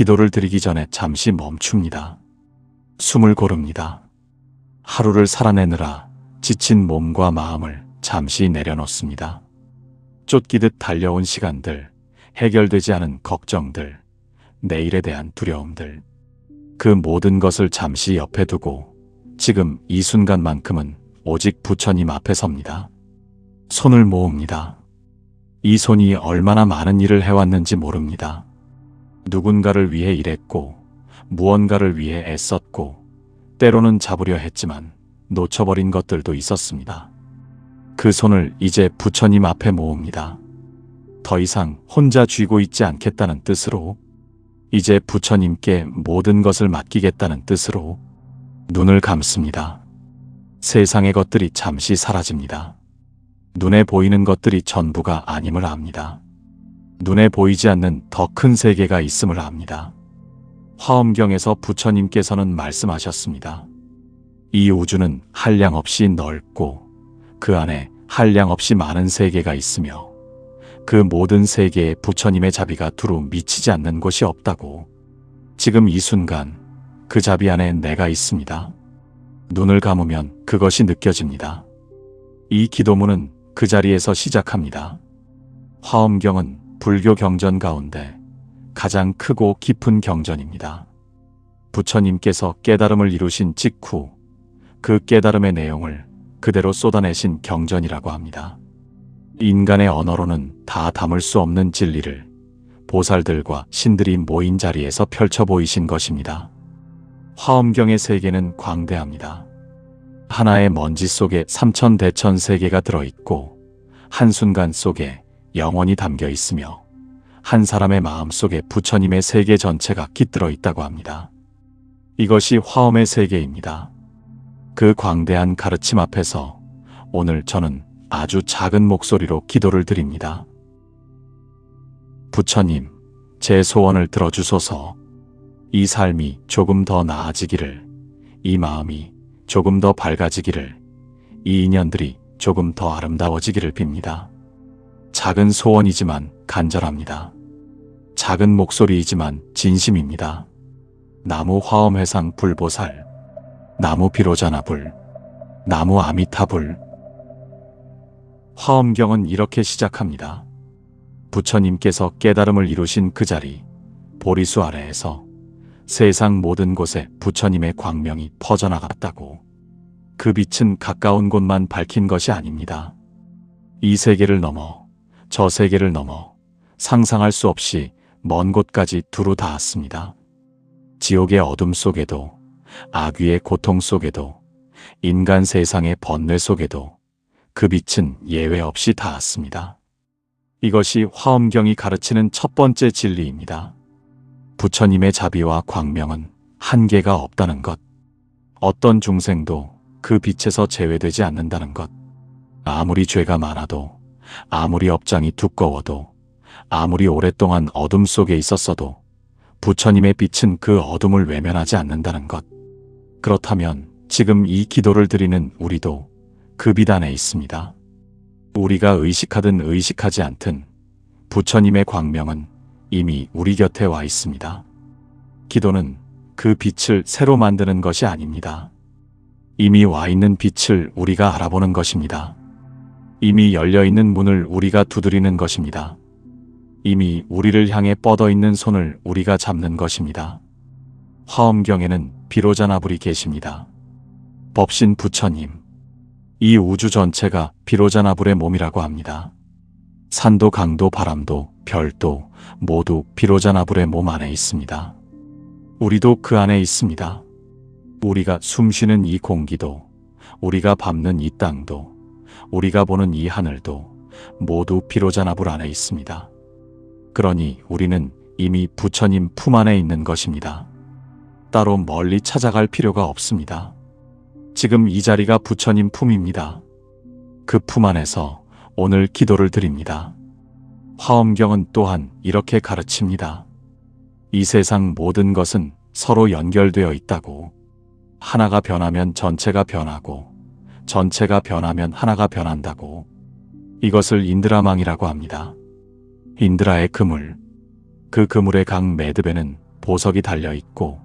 기도를 드리기 전에 잠시 멈춥니다. 숨을 고릅니다. 하루를 살아내느라 지친 몸과 마음을 잠시 내려놓습니다. 쫓기듯 달려온 시간들, 해결되지 않은 걱정들, 내일에 대한 두려움들, 그 모든 것을 잠시 옆에 두고 지금 이 순간만큼은 오직 부처님 앞에 섭니다. 손을 모읍니다. 이 손이 얼마나 많은 일을 해왔는지 모릅니다. 누군가를 위해 일했고 무언가를 위해 애썼고 때로는 잡으려 했지만 놓쳐버린 것들도 있었습니다. 그 손을 이제 부처님 앞에 모읍니다. 더 이상 혼자 쥐고 있지 않겠다는 뜻으로, 이제 부처님께 모든 것을 맡기겠다는 뜻으로 눈을 감습니다. 세상의 것들이 잠시 사라집니다. 눈에 보이는 것들이 전부가 아님을 압니다. 눈에 보이지 않는 더 큰 세계가 있음을 압니다. 화엄경에서 부처님께서는 말씀하셨습니다. 이 우주는 한량없이 넓고 그 안에 한량없이 많은 세계가 있으며 그 모든 세계에 부처님의 자비가 두루 미치지 않는 곳이 없다고. 지금 이 순간 그 자비 안에 내가 있습니다. 눈을 감으면 그것이 느껴집니다. 이 기도문은 그 자리에서 시작합니다. 화엄경은 불교 경전 가운데 가장 크고 깊은 경전입니다. 부처님께서 깨달음을 이루신 직후 그 깨달음의 내용을 그대로 쏟아내신 경전이라고 합니다. 인간의 언어로는 다 담을 수 없는 진리를 보살들과 신들이 모인 자리에서 펼쳐 보이신 것입니다. 화엄경의 세계는 광대합니다. 하나의 먼지 속에 삼천대천 세계가 들어있고 한순간 속에 영원이 담겨 있으며 한 사람의 마음 속에 부처님의 세계 전체가 깃들어 있다고 합니다. 이것이 화엄의 세계입니다. 그 광대한 가르침 앞에서 오늘 저는 아주 작은 목소리로 기도를 드립니다. 부처님, 제 소원을 들어주소서. 이 삶이 조금 더 나아지기를, 이 마음이 조금 더 밝아지기를, 이 인연들이 조금 더 아름다워지기를 빕니다. 작은 소원이지만 간절합니다. 작은 목소리이지만 진심입니다. 나무 화엄회상 불보살, 나무 비로자나불, 나무 아미타불. 화엄경은 이렇게 시작합니다. 부처님께서 깨달음을 이루신 그 자리, 보리수 아래에서 세상 모든 곳에 부처님의 광명이 퍼져나갔다고. 그 빛은 가까운 곳만 밝힌 것이 아닙니다. 이 세계를 넘어, 저 세계를 넘어 상상할 수 없이 먼 곳까지 두루 닿았습니다. 지옥의 어둠 속에도, 악귀의 고통 속에도, 인간 세상의 번뇌 속에도 그 빛은 예외 없이 닿았습니다. 이것이 화엄경이 가르치는 첫 번째 진리입니다. 부처님의 자비와 광명은 한계가 없다는 것. 어떤 중생도 그 빛에서 제외되지 않는다는 것. 아무리 죄가 많아도, 아무리 업장이 두꺼워도, 아무리 오랫동안 어둠 속에 있었어도 부처님의 빛은 그 어둠을 외면하지 않는다는 것. 그렇다면 지금 이 기도를 드리는 우리도 그 빛 안에 있습니다. 우리가 의식하든 의식하지 않든 부처님의 광명은 이미 우리 곁에 와 있습니다. 기도는 그 빛을 새로 만드는 것이 아닙니다. 이미 와 있는 빛을 우리가 알아보는 것입니다. 이미 열려있는 문을 우리가 두드리는 것입니다. 이미 우리를 향해 뻗어있는 손을 우리가 잡는 것입니다. 화엄경에는 비로자나불이 계십니다. 법신 부처님, 이 우주 전체가 비로자나불의 몸이라고 합니다. 산도 강도 바람도 별도 모두 비로자나불의 몸 안에 있습니다. 우리도 그 안에 있습니다. 우리가 숨쉬는 이 공기도, 우리가 밟는 이 땅도, 우리가 보는 이 하늘도 모두 비로자나불 안에 있습니다. 그러니 우리는 이미 부처님 품 안에 있는 것입니다. 따로 멀리 찾아갈 필요가 없습니다. 지금 이 자리가 부처님 품입니다. 그 품 안에서 오늘 기도를 드립니다. 화엄경은 또한 이렇게 가르칩니다. 이 세상 모든 것은 서로 연결되어 있다고. 하나가 변하면 전체가 변하고 전체가 변하면 하나가 변한다고. 이것을 인드라망이라고 합니다. 인드라의 그물, 그 그물의 각 매듭에는 보석이 달려 있고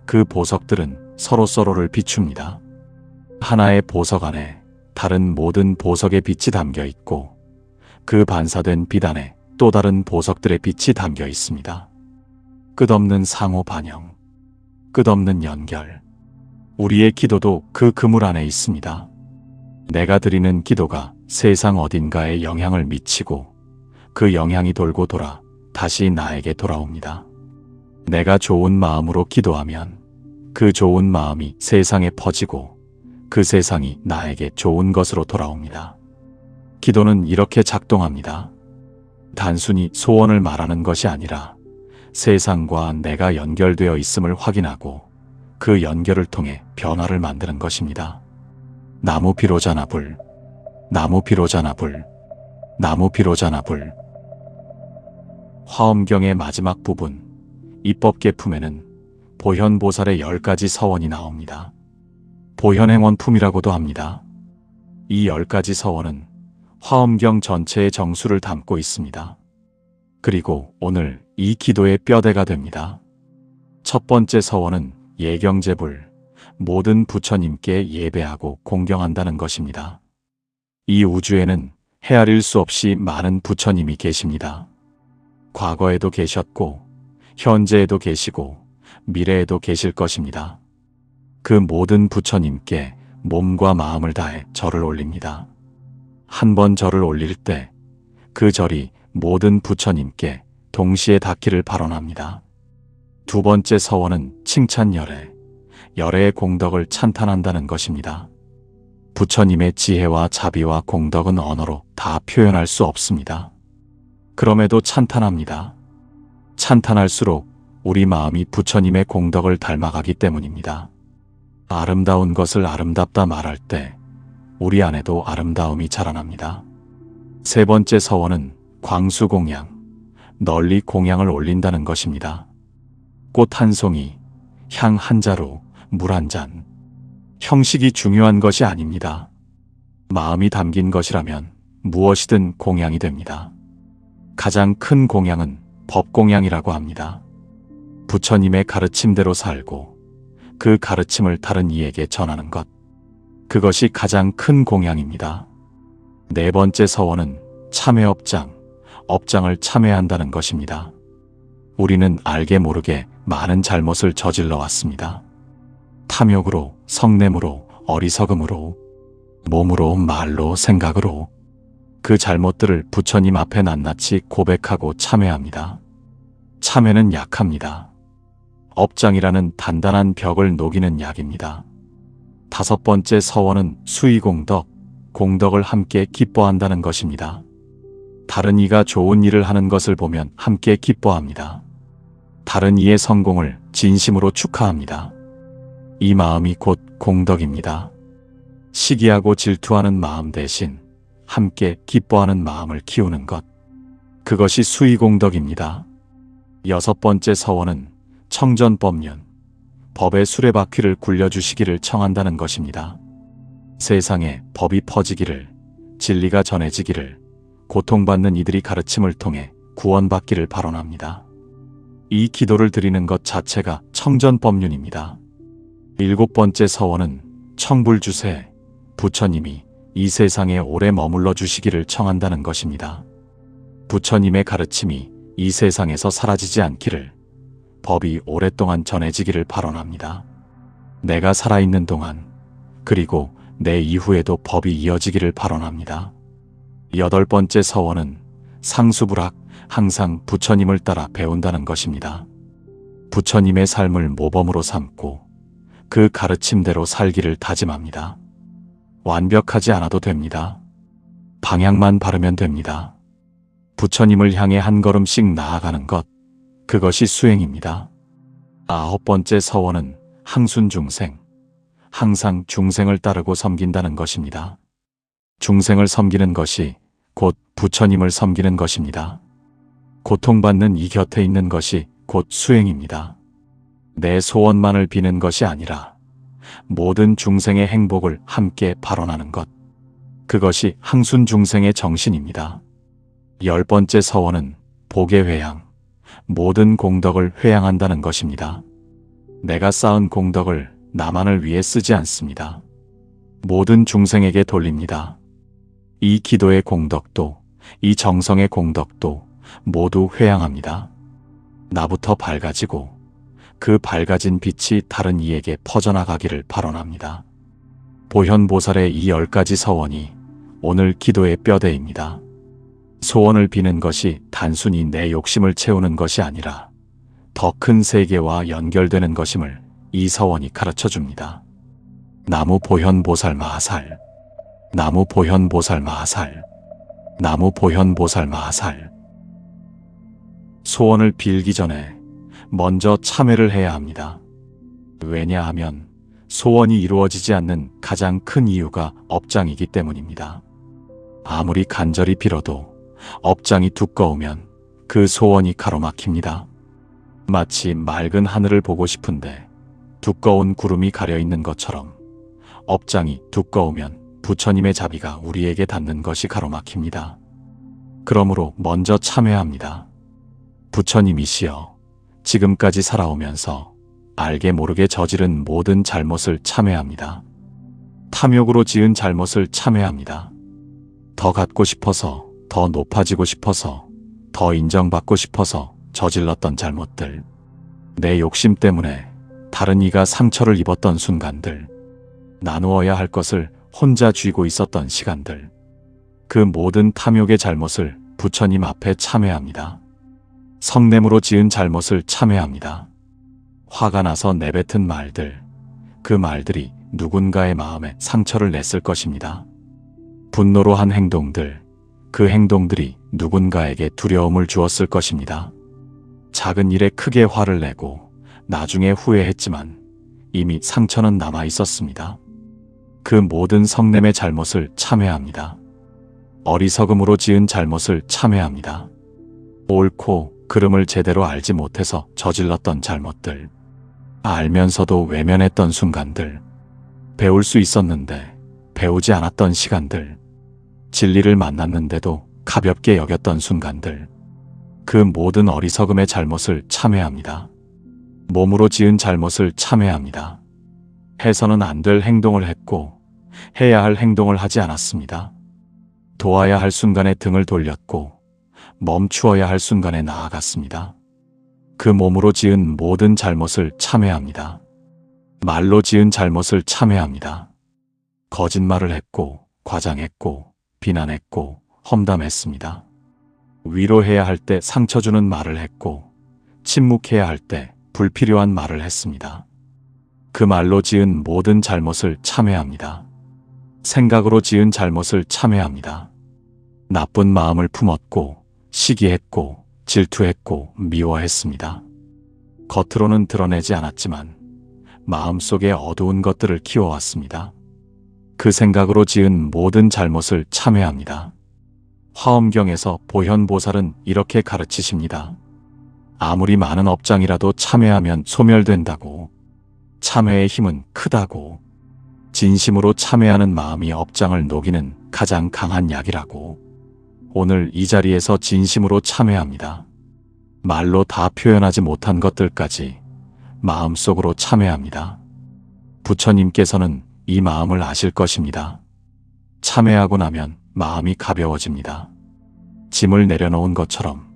그 보석들은 서로서로를 비춥니다. 하나의 보석 안에 다른 모든 보석의 빛이 담겨 있고 그 반사된 빛 안에 또 다른 보석들의 빛이 담겨 있습니다. 끝없는 상호 반영, 끝없는 연결. 우리의 기도도 그 그물 안에 있습니다. 내가 드리는 기도가 세상 어딘가에 영향을 미치고 그 영향이 돌고 돌아 다시 나에게 돌아옵니다. 내가 좋은 마음으로 기도하면 그 좋은 마음이 세상에 퍼지고 그 세상이 나에게 좋은 것으로 돌아옵니다. 기도는 이렇게 작동합니다. 단순히 소원을 말하는 것이 아니라 세상과 내가 연결되어 있음을 확인하고 그 연결을 통해 변화를 만드는 것입니다. 나무 피로자나 불, 나무 피로자나 불, 나무 피로자나 불. 화엄경의 마지막 부분, 입법계품에는 보현보살의 10가지 서원이 나옵니다. 보현행원품이라고도 합니다. 이 10가지 서원은 화엄경 전체의 정수를 담고 있습니다. 그리고 오늘 이 기도의 뼈대가 됩니다. 첫 번째 서원은 예경제불, 모든 부처님께 예배하고 공경한다는 것입니다. 이 우주에는 헤아릴 수 없이 많은 부처님이 계십니다. 과거에도 계셨고, 현재에도 계시고, 미래에도 계실 것입니다. 그 모든 부처님께 몸과 마음을 다해 절을 올립니다. 한 번 절을 올릴 때 그 절이 모든 부처님께 동시에 닿기를 발언합니다. 두 번째 서원은 칭찬열애, 열애의 공덕을 찬탄한다는 것입니다. 부처님의 지혜와 자비와 공덕은 언어로 다 표현할 수 없습니다. 그럼에도 찬탄합니다. 찬탄할수록 우리 마음이 부처님의 공덕을 닮아가기 때문입니다. 아름다운 것을 아름답다 말할 때 우리 안에도 아름다움이 자라납니다. 세 번째 서원은 광수공양, 널리 공양을 올린다는 것입니다. 꽃 한 송이, 향 한 자루, 물 한 잔. 형식이 중요한 것이 아닙니다. 마음이 담긴 것이라면 무엇이든 공양이 됩니다. 가장 큰 공양은 법공양이라고 합니다. 부처님의 가르침대로 살고 그 가르침을 다른 이에게 전하는 것. 그것이 가장 큰 공양입니다. 네 번째 서원은 참회업장, 업장을 참회한다는 것입니다. 우리는 알게 모르게 많은 잘못을 저질러 왔습니다. 탐욕으로, 성냄으로, 어리석음으로, 몸으로, 말로, 생각으로 그 잘못들을 부처님 앞에 낱낱이 고백하고 참회합니다. 참회는 약합니다. 업장이라는 단단한 벽을 녹이는 약입니다. 다섯 번째 서원은 수의공덕, 공덕을 함께 기뻐한다는 것입니다. 다른 이가 좋은 일을 하는 것을 보면 함께 기뻐합니다. 다른 이의 성공을 진심으로 축하합니다. 이 마음이 곧 공덕입니다. 시기하고 질투하는 마음 대신 함께 기뻐하는 마음을 키우는 것. 그것이 수의공덕입니다. 여섯 번째 서원은 청전법륜, 법의 수레바퀴를 굴려주시기를 청한다는 것입니다. 세상에 법이 퍼지기를, 진리가 전해지기를, 고통받는 이들이 가르침을 통해 구원받기를 발언합니다. 이 기도를 드리는 것 자체가 청전법륜입니다. 일곱 번째 서원은 청불주세, 부처님이 이 세상에 오래 머물러 주시기를 청한다는 것입니다. 부처님의 가르침이 이 세상에서 사라지지 않기를, 법이 오랫동안 전해지기를 발언합니다. 내가 살아있는 동안, 그리고 내 이후에도 법이 이어지기를 발언합니다. 여덟 번째 서원은 상수불학, 항상 부처님을 따라 배운다는 것입니다. 부처님의 삶을 모범으로 삼고 그 가르침대로 살기를 다짐합니다. 완벽하지 않아도 됩니다. 방향만 바르면 됩니다. 부처님을 향해 한 걸음씩 나아가는 것, 그것이 수행입니다. 아홉 번째 서원은 항순중생, 항상 중생을 따르고 섬긴다는 것입니다. 중생을 섬기는 것이 곧 부처님을 섬기는 것입니다. 고통받는 이 곁에 있는 것이 곧 수행입니다. 내 소원만을 비는 것이 아니라 모든 중생의 행복을 함께 발언하는 것. 그것이 항순중생의 정신입니다. 열 번째 서원은 복의 회양, 모든 공덕을 회양한다는 것입니다. 내가 쌓은 공덕을 나만을 위해 쓰지 않습니다. 모든 중생에게 돌립니다. 이 기도의 공덕도, 이 정성의 공덕도 모두 회양합니다. 나부터 밝아지고 그 밝아진 빛이 다른 이에게 퍼져나가기를 발언합니다. 보현보살의 이 10가지 서원이 오늘 기도의 뼈대입니다. 소원을 비는 것이 단순히 내 욕심을 채우는 것이 아니라 더 큰 세계와 연결되는 것임을 이 서원이 가르쳐줍니다. 나무 보현보살 마하살, 나무 보현보살 마하살, 나무 보현보살 마하살. 소원을 빌기 전에 먼저 참회를 해야 합니다. 왜냐하면 소원이 이루어지지 않는 가장 큰 이유가 업장이기 때문입니다. 아무리 간절히 빌어도 업장이 두꺼우면 그 소원이 가로막힙니다. 마치 맑은 하늘을 보고 싶은데 두꺼운 구름이 가려 있는 것처럼 업장이 두꺼우면 부처님의 자비가 우리에게 닿는 것이 가로막힙니다. 그러므로 먼저 참회합니다. 부처님이시여, 지금까지 살아오면서 알게 모르게 저지른 모든 잘못을 참회합니다. 탐욕으로 지은 잘못을 참회합니다. 더 갖고 싶어서, 더 높아지고 싶어서, 더 인정받고 싶어서 저질렀던 잘못들, 내 욕심 때문에 다른 이가 상처를 입었던 순간들, 나누어야 할 것을 혼자 쥐고 있었던 시간들, 그 모든 탐욕의 잘못을 부처님 앞에 참회합니다. 성냄으로 지은 잘못을 참회합니다. 화가 나서 내뱉은 말들, 그 말들이 누군가의 마음에 상처를 냈을 것입니다. 분노로 한 행동들, 그 행동들이 누군가에게 두려움을 주었을 것입니다. 작은 일에 크게 화를 내고 나중에 후회했지만 이미 상처는 남아 있었습니다. 그 모든 성냄의 잘못을 참회합니다. 어리석음으로 지은 잘못을 참회합니다. 옳고 그름을 제대로 알지 못해서 저질렀던 잘못들, 알면서도 외면했던 순간들, 배울 수 있었는데 배우지 않았던 시간들, 진리를 만났는데도 가볍게 여겼던 순간들, 그 모든 어리석음의 잘못을 참회합니다. 몸으로 지은 잘못을 참회합니다. 해서는 안 될 행동을 했고 해야 할 행동을 하지 않았습니다. 도와야 할 순간에 등을 돌렸고 멈추어야 할 순간에 나아갔습니다. 그 몸으로 지은 모든 잘못을 참회합니다. 말로 지은 잘못을 참회합니다. 거짓말을 했고 과장했고 비난했고 험담했습니다. 위로해야 할 때 상처 주는 말을 했고 침묵해야 할 때 불필요한 말을 했습니다. 그 말로 지은 모든 잘못을 참회합니다. 생각으로 지은 잘못을 참회합니다. 나쁜 마음을 품었고 시기했고 질투했고 미워했습니다. 겉으로는 드러내지 않았지만 마음속에 어두운 것들을 키워왔습니다. 그 생각으로 지은 모든 잘못을 참회합니다. 화엄경에서 보현보살은 이렇게 가르치십니다. 아무리 많은 업장이라도 참회하면 소멸된다고, 참회의 힘은 크다고, 진심으로 참회하는 마음이 업장을 녹이는 가장 강한 약이라고. 오늘 이 자리에서 진심으로 참회합니다. 말로 다 표현하지 못한 것들까지 마음속으로 참회합니다. 부처님께서는 이 마음을 아실 것입니다. 참회하고 나면 마음이 가벼워집니다. 짐을 내려놓은 것처럼,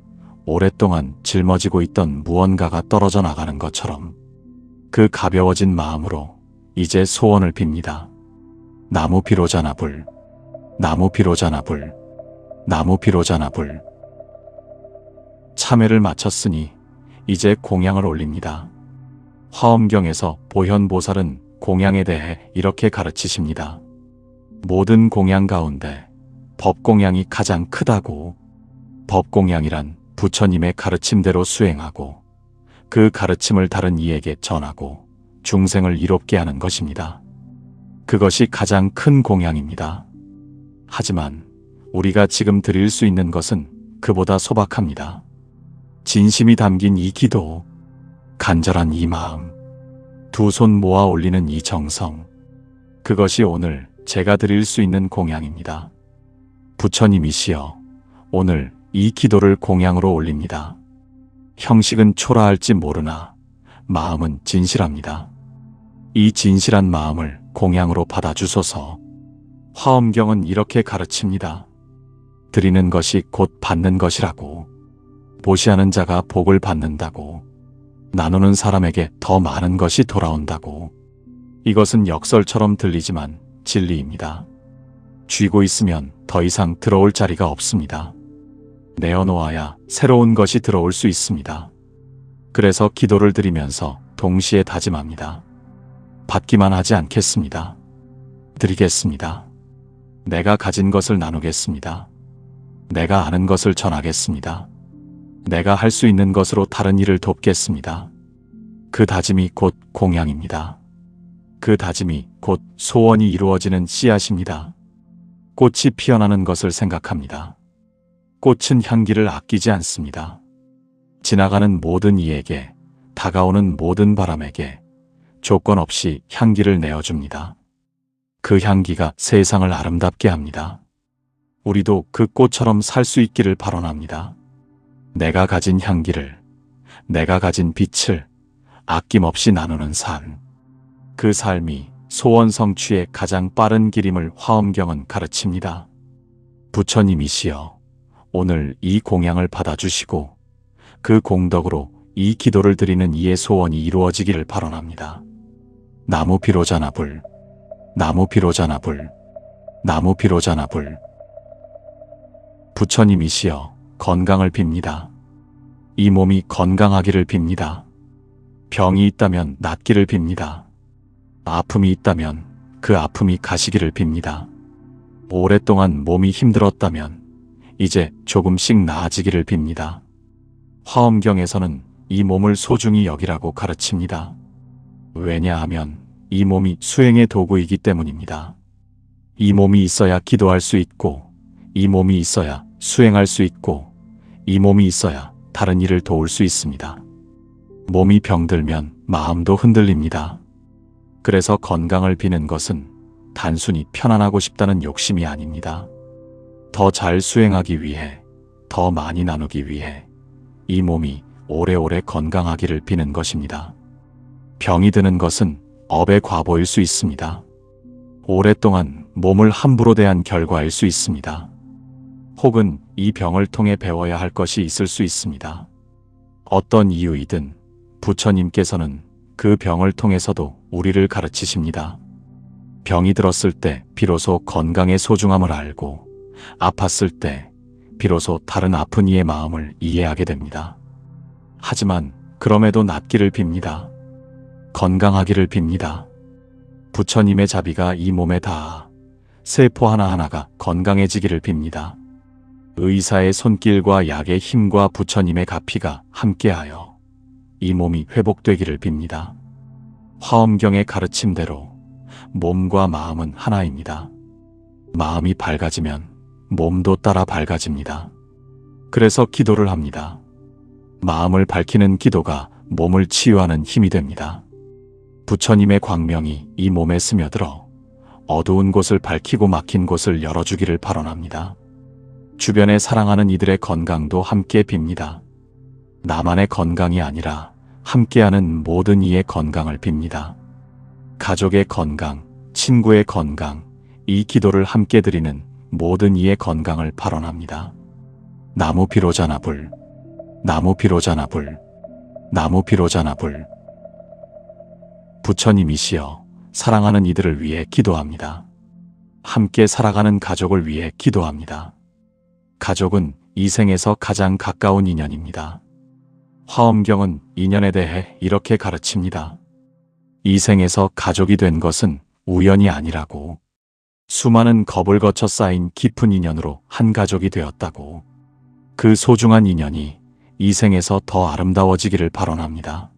오랫동안 짊어지고 있던 무언가가 떨어져 나가는 것처럼 그 가벼워진 마음으로 이제 소원을 빕니다. 나무 비로자나불, 나무 비로자나불, 나무 비로자나불. 참회를 마쳤으니 이제 공양을 올립니다. 화엄경에서 보현보살은 공양에 대해 이렇게 가르치십니다. 모든 공양 가운데 법공양이 가장 크다고. 법공양이란 부처님의 가르침대로 수행하고 그 가르침을 다른 이에게 전하고 중생을 이롭게 하는 것입니다. 그것이 가장 큰 공양입니다. 하지만 우리가 지금 드릴 수 있는 것은 그보다 소박합니다. 진심이 담긴 이 기도, 간절한 이 마음, 두 손 모아 올리는 이 정성, 그것이 오늘 제가 드릴 수 있는 공양입니다. 부처님이시여, 오늘 이 기도를 공양으로 올립니다. 형식은 초라할지 모르나 마음은 진실합니다. 이 진실한 마음을 공양으로 받아주소서. 화엄경은 이렇게 가르칩니다. 드리는 것이 곧 받는 것이라고. 보시하는 자가 복을 받는다고. 나누는 사람에게 더 많은 것이 돌아온다고. 이것은 역설처럼 들리지만 진리입니다. 쥐고 있으면 더 이상 들어올 자리가 없습니다. 내어놓아야 새로운 것이 들어올 수 있습니다. 그래서 기도를 드리면서 동시에 다짐합니다. 받기만 하지 않겠습니다. 드리겠습니다. 내가 가진 것을 나누겠습니다. 내가 아는 것을 전하겠습니다. 내가 할 수 있는 것으로 다른 일을 돕겠습니다. 그 다짐이 곧 공양입니다. 그 다짐이 곧 소원이 이루어지는 씨앗입니다. 꽃이 피어나는 것을 생각합니다. 꽃은 향기를 아끼지 않습니다. 지나가는 모든 이에게, 다가오는 모든 바람에게 조건 없이 향기를 내어줍니다. 그 향기가 세상을 아름답게 합니다. 우리도 그 꽃처럼 살 수 있기를 발언합니다. 내가 가진 향기를, 내가 가진 빛을 아낌없이 나누는 삶. 그 삶이 소원 성취의 가장 빠른 길임을 화엄경은 가르칩니다. 부처님이시여, 오늘 이 공양을 받아주시고 그 공덕으로 이 기도를 드리는 이의 소원이 이루어지기를 발언합니다. 나무 비로자나불, 나무 비로자나불, 나무 비로자나불. 부처님이시여, 건강을 빕니다. 이 몸이 건강하기를 빕니다. 병이 있다면 낫기를 빕니다. 아픔이 있다면 그 아픔이 가시기를 빕니다. 오랫동안 몸이 힘들었다면 이제 조금씩 나아지기를 빕니다. 화엄경에서는 이 몸을 소중히 여기라고 가르칩니다. 왜냐하면 이 몸이 수행의 도구이기 때문입니다. 이 몸이 있어야 기도할 수 있고, 이 몸이 있어야 수행할 수 있고, 이 몸이 있어야 다른 일을 도울 수 있습니다. 몸이 병들면 마음도 흔들립니다. 그래서 건강을 비는 것은 단순히 편안하고 싶다는 욕심이 아닙니다. 더 잘 수행하기 위해, 더 많이 나누기 위해 이 몸이 오래오래 건강하기를 비는 것입니다. 병이 드는 것은 업의 과보일 수 있습니다. 오랫동안 몸을 함부로 대한 결과일 수 있습니다. 혹은 이 병을 통해 배워야 할 것이 있을 수 있습니다. 어떤 이유이든 부처님께서는 그 병을 통해서도 우리를 가르치십니다. 병이 들었을 때 비로소 건강의 소중함을 알고, 아팠을 때 비로소 다른 아픈 이의 마음을 이해하게 됩니다. 하지만 그럼에도 낫기를 빕니다. 건강하기를 빕니다. 부처님의 자비가 이 몸에 닿아 세포 하나하나가 건강해지기를 빕니다. 의사의 손길과 약의 힘과 부처님의 가피가 함께하여 이 몸이 회복되기를 빕니다. 화엄경의 가르침대로 몸과 마음은 하나입니다. 마음이 밝아지면 몸도 따라 밝아집니다. 그래서 기도를 합니다. 마음을 밝히는 기도가 몸을 치유하는 힘이 됩니다. 부처님의 광명이 이 몸에 스며들어 어두운 곳을 밝히고 막힌 곳을 열어주기를 발언합니다. 주변에 사랑하는 이들의 건강도 함께 빕니다. 나만의 건강이 아니라 함께하는 모든 이의 건강을 빕니다. 가족의 건강, 친구의 건강, 이 기도를 함께 드리는 모든 이의 건강을 발언합니다. 나무 비로자나불, 나무 비로자나불, 나무 비로자나불. 부처님이시여, 사랑하는 이들을 위해 기도합니다. 함께 살아가는 가족을 위해 기도합니다. 가족은 이 생에서 가장 가까운 인연입니다. 화엄경은 인연에 대해 이렇게 가르칩니다. 이 생에서 가족이 된 것은 우연이 아니라고. 수많은 겁을 거쳐 쌓인 깊은 인연으로 한 가족이 되었다고. 그 소중한 인연이 이 생에서 더 아름다워지기를 발언합니다.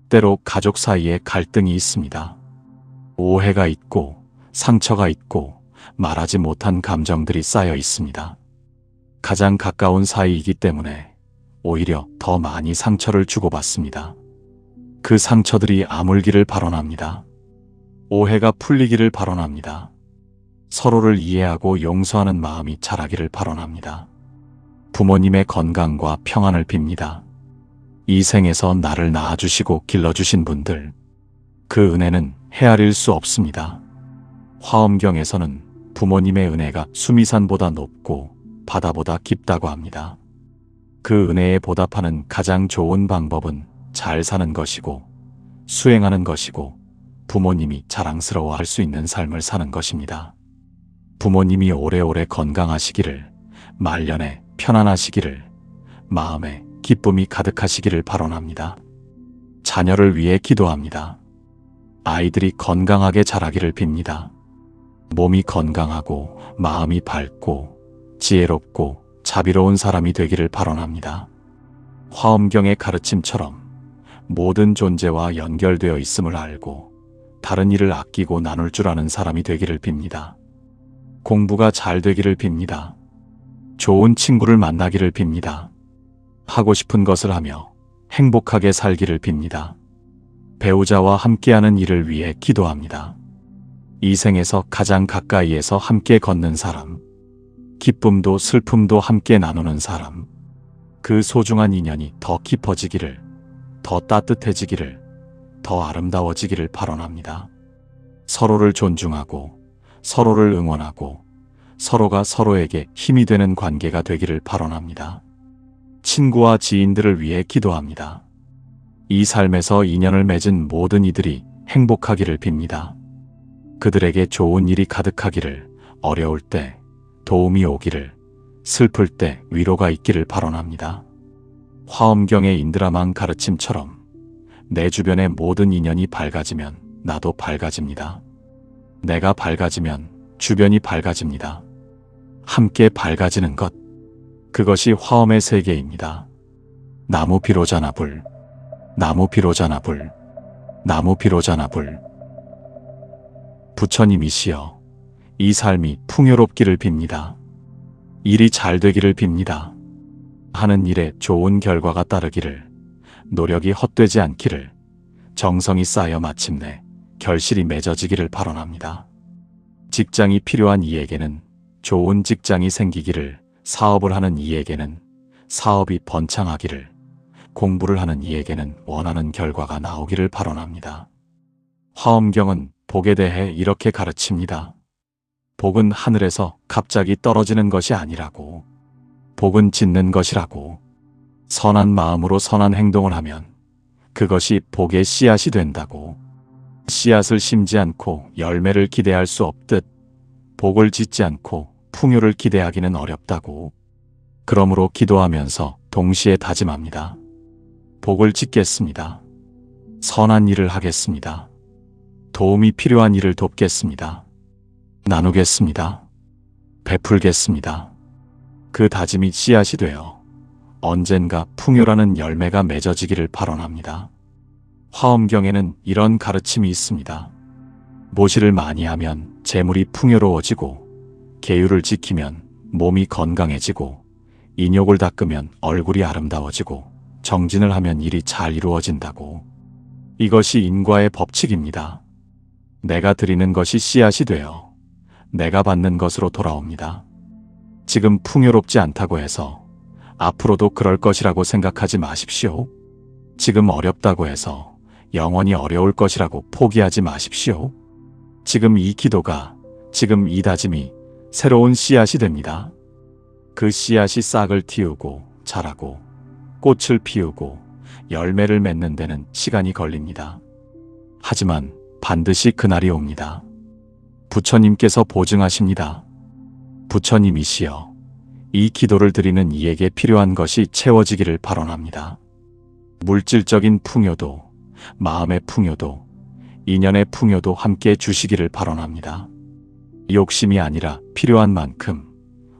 때로 가족 사이에 갈등이 있습니다. 오해가 있고 상처가 있고 말하지 못한 감정들이 쌓여 있습니다. 가장 가까운 사이이기 때문에 오히려 더 많이 상처를 주고받습니다. 그 상처들이 아물기를 발언합니다. 오해가 풀리기를 발언합니다. 서로를 이해하고 용서하는 마음이 자라기를 발언합니다. 부모님의 건강과 평안을 빕니다. 이 생에서 나를 낳아주시고 길러주신 분들, 그 은혜는 헤아릴 수 없습니다. 화엄경에서는 부모님의 은혜가 수미산보다 높고 바다보다 깊다고 합니다. 그 은혜에 보답하는 가장 좋은 방법은 잘 사는 것이고 수행하는 것이고 부모님이 자랑스러워할 수 있는 삶을 사는 것입니다. 부모님이 오래오래 건강하시기를, 말년에 편안하시기를, 마음에 기쁨이 가득하시기를 발언합니다. 자녀를 위해 기도합니다. 아이들이 건강하게 자라기를 빕니다. 몸이 건강하고 마음이 밝고 지혜롭고 자비로운 사람이 되기를 발언합니다. 화엄경의 가르침처럼 모든 존재와 연결되어 있음을 알고 다른 일을 아끼고 나눌 줄 아는 사람이 되기를 빕니다. 공부가 잘 되기를 빕니다. 좋은 친구를 만나기를 빕니다. 하고 싶은 것을 하며 행복하게 살기를 빕니다. 배우자와 함께하는 일을 위해 기도합니다. 이 생에서 가장 가까이에서 함께 걷는 사람, 기쁨도 슬픔도 함께 나누는 사람, 그 소중한 인연이 더 깊어지기를, 더 따뜻해지기를, 더 아름다워지기를 발언합니다. 서로를 존중하고 서로를 응원하고 서로가 서로에게 힘이 되는 관계가 되기를 발언합니다. 친구와 지인들을 위해 기도합니다. 이 삶에서 인연을 맺은 모든 이들이 행복하기를 빕니다. 그들에게 좋은 일이 가득하기를, 어려울 때 도움이 오기를, 슬플 때 위로가 있기를 발언합니다. 화엄경의 인드라망 가르침처럼 내 주변의 모든 인연이 밝아지면 나도 밝아집니다. 내가 밝아지면 주변이 밝아집니다. 함께 밝아지는 것, 그것이 화엄의 세계입니다. 나무 비로자나 불, 나무 비로자나 불, 나무 비로자나 불. 부처님이시여, 이 삶이 풍요롭기를 빕니다. 일이 잘 되기를 빕니다. 하는 일에 좋은 결과가 따르기를, 노력이 헛되지 않기를, 정성이 쌓여 마침내 결실이 맺어지기를 발언합니다. 직장이 필요한 이에게는 좋은 직장이 생기기를, 사업을 하는 이에게는 사업이 번창하기를, 공부를 하는 이에게는 원하는 결과가 나오기를 발언합니다. 화엄경은 복에 대해 이렇게 가르칩니다. 복은 하늘에서 갑자기 떨어지는 것이 아니라고. 복은 짓는 것이라고. 선한 마음으로 선한 행동을 하면 그것이 복의 씨앗이 된다고. 씨앗을 심지 않고 열매를 기대할 수 없듯 복을 짓지 않고 풍요를 기대하기는 어렵다고. 그러므로 기도하면서 동시에 다짐합니다. 복을 짓겠습니다. 선한 일을 하겠습니다. 도움이 필요한 일을 돕겠습니다. 나누겠습니다. 베풀겠습니다. 그 다짐이 씨앗이 되어 언젠가 풍요라는 열매가 맺어지기를 발언합니다. 화엄경에는 이런 가르침이 있습니다. 모시를 많이 하면 재물이 풍요로워지고, 계율을 지키면 몸이 건강해지고, 인욕을 닦으면 얼굴이 아름다워지고, 정진을 하면 일이 잘 이루어진다고. 이것이 인과의 법칙입니다. 내가 드리는 것이 씨앗이 되어 내가 받는 것으로 돌아옵니다. 지금 풍요롭지 않다고 해서 앞으로도 그럴 것이라고 생각하지 마십시오. 지금 어렵다고 해서 영원히 어려울 것이라고 포기하지 마십시오. 지금 이 기도가, 지금 이 다짐이 새로운 씨앗이 됩니다. 그 씨앗이 싹을 틔우고 자라고 꽃을 피우고 열매를 맺는 데는 시간이 걸립니다. 하지만 반드시 그날이 옵니다. 부처님께서 보증하십니다. 부처님이시여, 이 기도를 드리는 이에게 필요한 것이 채워지기를 발언합니다. 물질적인 풍요도, 마음의 풍요도, 인연의 풍요도 함께 주시기를 발언합니다. 욕심이 아니라 필요한 만큼,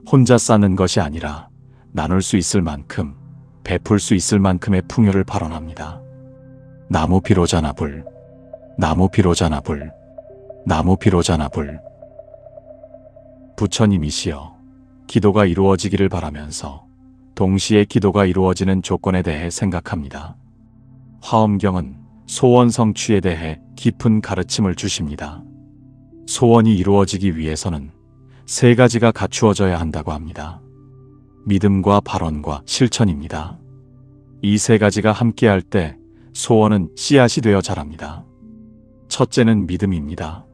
혼자 쌓는 것이 아니라 나눌 수 있을 만큼, 베풀 수 있을 만큼의 풍요를 발언합니다. 나무 비로자나 불, 나무 비로자나 불, 나무 비로자나 불. 부처님이시여, 기도가 이루어지기를 바라면서 동시에 기도가 이루어지는 조건에 대해 생각합니다. 화엄경은 소원 성취에 대해 깊은 가르침을 주십니다. 소원이 이루어지기 위해서는 세 가지가 갖추어져야 한다고 합니다. 믿음과 발언과 실천입니다. 이 세 가지가 함께할 때 소원은 씨앗이 되어 자랍니다. 첫째는 믿음입니다.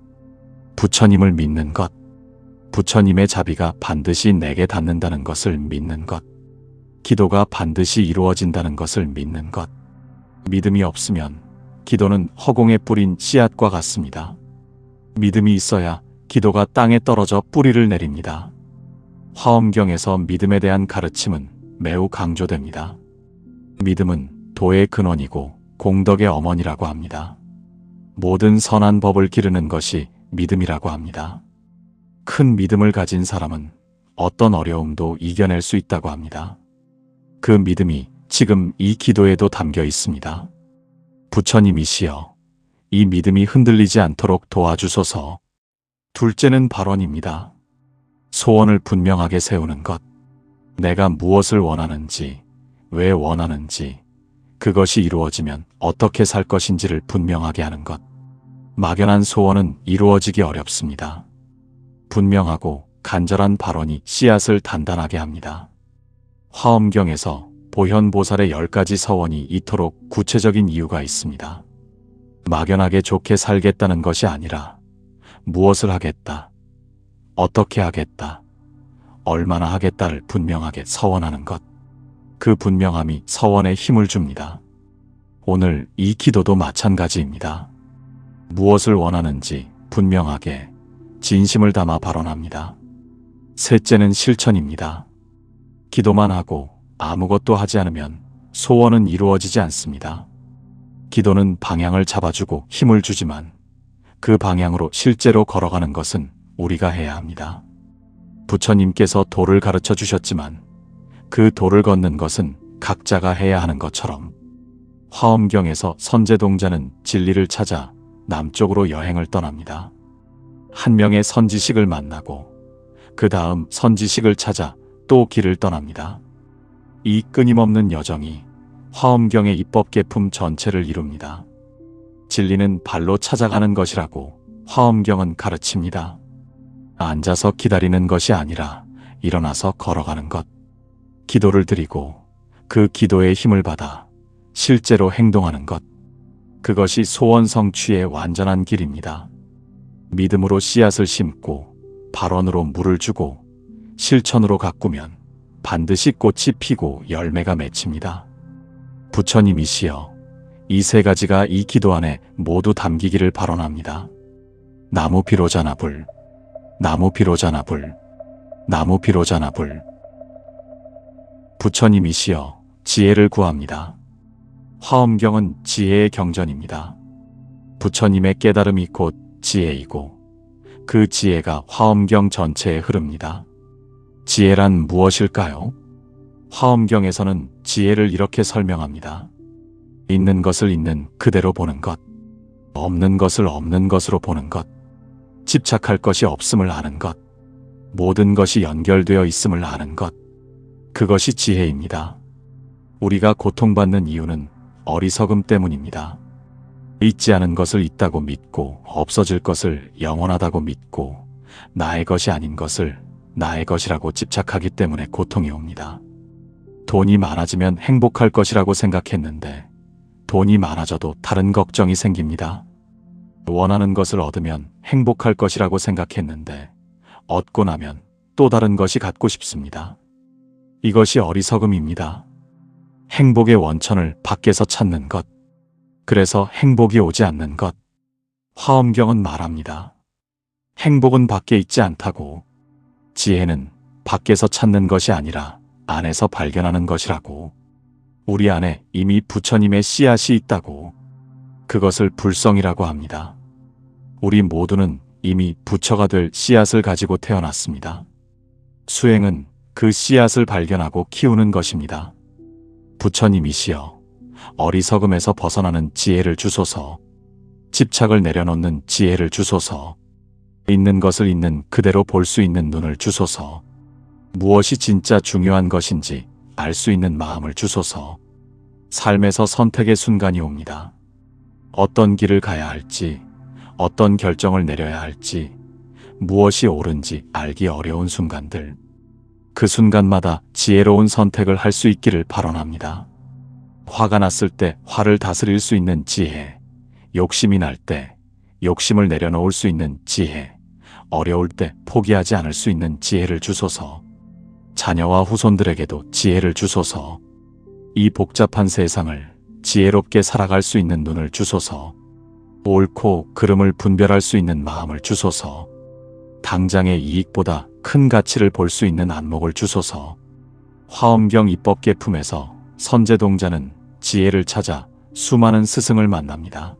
부처님을 믿는 것. 부처님의 자비가 반드시 내게 닿는다는 것을 믿는 것. 기도가 반드시 이루어진다는 것을 믿는 것. 믿음이 없으면 기도는 허공에 뿌린 씨앗과 같습니다. 믿음이 있어야 기도가 땅에 떨어져 뿌리를 내립니다. 화엄경에서 믿음에 대한 가르침은 매우 강조됩니다. 믿음은 도의 근원이고 공덕의 어머니라고 합니다. 모든 선한 법을 기르는 것이 믿음이라고 합니다. 큰 믿음을 가진 사람은 어떤 어려움도 이겨낼 수 있다고 합니다. 그 믿음이 지금 이 기도에도 담겨 있습니다. 부처님이시여, 이 믿음이 흔들리지 않도록 도와주소서. 둘째는 발언입니다. 소원을 분명하게 세우는 것. 내가 무엇을 원하는지, 왜 원하는지, 그것이 이루어지면 어떻게 살 것인지를 분명하게 하는 것. 막연한 소원은 이루어지기 어렵습니다. 분명하고 간절한 발언이 씨앗을 단단하게 합니다. 화엄경에서 보현보살의 10가지 서원이 이토록 구체적인 이유가 있습니다. 막연하게 좋게 살겠다는 것이 아니라 무엇을 하겠다, 어떻게 하겠다, 얼마나 하겠다를 분명하게 서원하는 것. 그 분명함이 서원에 힘을 줍니다. 오늘 이 기도도 마찬가지입니다. 무엇을 원하는지 분명하게 진심을 담아 발언합니다. 셋째는 실천입니다. 기도만 하고 아무것도 하지 않으면 소원은 이루어지지 않습니다. 기도는 방향을 잡아주고 힘을 주지만 그 방향으로 실제로 걸어가는 것은 우리가 해야 합니다. 부처님께서 도를 가르쳐 주셨지만 그 도를 걷는 것은 각자가 해야 하는 것처럼 화엄경에서 선제동자는 진리를 찾아 남쪽으로 여행을 떠납니다. 한 명의 선지식을 만나고 그 다음 선지식을 찾아 또 길을 떠납니다. 이 끊임없는 여정이 화엄경의 입법계품 전체를 이룹니다. 진리는 발로 찾아가는 것이라고 화엄경은 가르칩니다. 앉아서 기다리는 것이 아니라 일어나서 걸어가는 것. 기도를 드리고 그 기도의 힘을 받아 실제로 행동하는 것. 그것이 소원 성취의 완전한 길입니다. 믿음으로 씨앗을 심고 발언으로 물을 주고 실천으로 가꾸면 반드시 꽃이 피고 열매가 맺힙니다. 부처님이시여, 이 세 가지가 이 기도 안에 모두 담기기를 발언합니다. 나무 비로자나불, 나무 비로자나불, 나무 비로자나불. 부처님이시여, 지혜를 구합니다. 화엄경은 지혜의 경전입니다. 부처님의 깨달음이 곧 지혜이고 그 지혜가 화엄경 전체에 흐릅니다. 지혜란 무엇일까요? 화엄경에서는 지혜를 이렇게 설명합니다. 있는 것을 있는 그대로 보는 것, 없는 것을 없는 것으로 보는 것, 집착할 것이 없음을 아는 것, 모든 것이 연결되어 있음을 아는 것. 그것이 지혜입니다. 우리가 고통받는 이유는 어리석음 때문입니다. 있지 않은 것을 있다고 믿고 없어질 것을 영원하다고 믿고 나의 것이 아닌 것을 나의 것이라고 집착하기 때문에 고통이 옵니다. 돈이 많아지면 행복할 것이라고 생각했는데 돈이 많아져도 다른 걱정이 생깁니다. 원하는 것을 얻으면 행복할 것이라고 생각했는데 얻고 나면 또 다른 것이 갖고 싶습니다. 이것이 어리석음입니다. 행복의 원천을 밖에서 찾는 것. 그래서 행복이 오지 않는 것. 화엄경은 말합니다. 행복은 밖에 있지 않다고. 지혜는 밖에서 찾는 것이 아니라 안에서 발견하는 것이라고. 우리 안에 이미 부처님의 씨앗이 있다고. 그것을 불성이라고 합니다. 우리 모두는 이미 부처가 될 씨앗을 가지고 태어났습니다. 수행은 그 씨앗을 발견하고 키우는 것입니다. 부처님이시여, 어리석음에서 벗어나는 지혜를 주소서. 집착을 내려놓는 지혜를 주소서. 있는 것을 있는 그대로 볼 수 있는 눈을 주소서. 무엇이 진짜 중요한 것인지 알 수 있는 마음을 주소서. 삶에서 선택의 순간이 옵니다. 어떤 길을 가야 할지, 어떤 결정을 내려야 할지, 무엇이 옳은지 알기 어려운 순간들. 그 순간마다 지혜로운 선택을 할 수 있기를 발언합니다. 화가 났을 때 화를 다스릴 수 있는 지혜, 욕심이 날 때 욕심을 내려놓을 수 있는 지혜, 어려울 때 포기하지 않을 수 있는 지혜를 주소서. 자녀와 후손들에게도 지혜를 주소서. 이 복잡한 세상을 지혜롭게 살아갈 수 있는 눈을 주소서. 옳고 그름을 분별할 수 있는 마음을 주소서. 당장의 이익보다 큰 가치를 볼 수 있는 안목을 주소서. 화엄경 입법계 품에서 선제동자는 지혜를 찾아 수많은 스승을 만납니다.